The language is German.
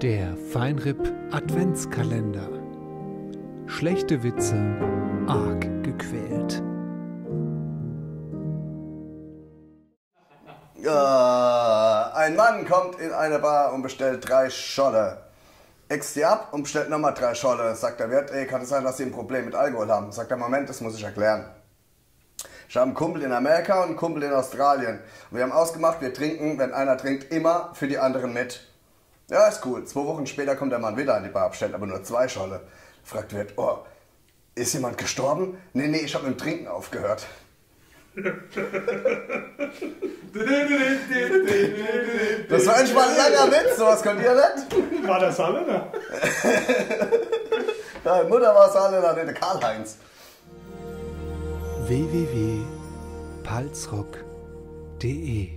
Der Feinripp Adventskalender. Schlechte Witze, arg gequält. Ein Mann kommt in eine Bar und bestellt 3 Scholle. Ext die ab und bestellt nochmal 3 Scholle. Sagt der Wirt, ey, kann es sein, dass Sie ein Problem mit Alkohol haben? Sagt der, Moment, das muss ich erklären. Ich habe einen Kumpel in Amerika und einen Kumpel in Australien. Und wir haben ausgemacht, wir trinken, wenn einer trinkt, immer für die anderen mit. Ja, ist cool. 2 Wochen später kommt der Mann wieder an die Bar, bestellt aber nur 2 Scholle. Fragt der Wirt, oh, ist jemand gestorben? Nee, ich habe mit dem Trinken aufgehört. Das war eigentlich mal ein langer Witz, sowas könnt ihr nicht? War der Saarländer? Deine Mutter war Saarländer, nicht der Karl-Heinz. www.palzrock.de